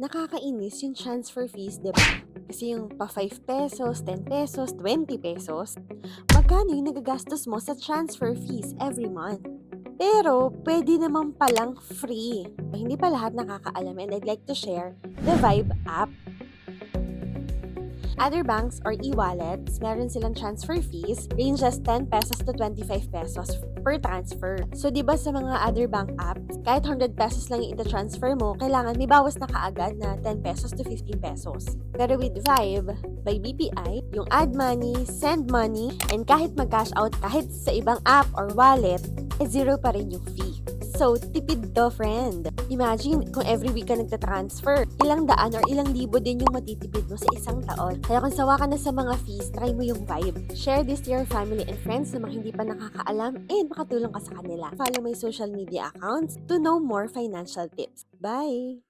Nakakainis yung transfer fees, 'di ba? Kasi yung pa 5 pesos, 10 pesos, 20 pesos, magkano yung nagagastos mo sa transfer fees every month? Pero pwede naman palang free. Hindi pa lahat nakakaalam and I'd like to share the Vibe app. Other banks or e-wallets, meron silang transfer fees, ranges 10 pesos to 25 pesos per transfer. So, di ba sa mga other bank apps, kahit 100 pesos lang yung ita-transfer mo, kailangan may bawas na kaagad na 10 pesos to 15 pesos. Pero with Vibe, by BPI, yung add money, send money, and kahit mag-cash out kahit sa ibang app or wallet, zero pa rin yung fee. So, tipid to, friend. Imagine kung every week ka nagtatransfer, ilang daan or ilang libo din yung matitipid mo sa isang taon. Kaya kung sawa ka na sa mga fees, try mo yung Vibe. Share this to your family and friends na mga hindi pa nakakaalam and makatulong ka sa kanila. Follow my social media accounts to know more financial tips. Bye!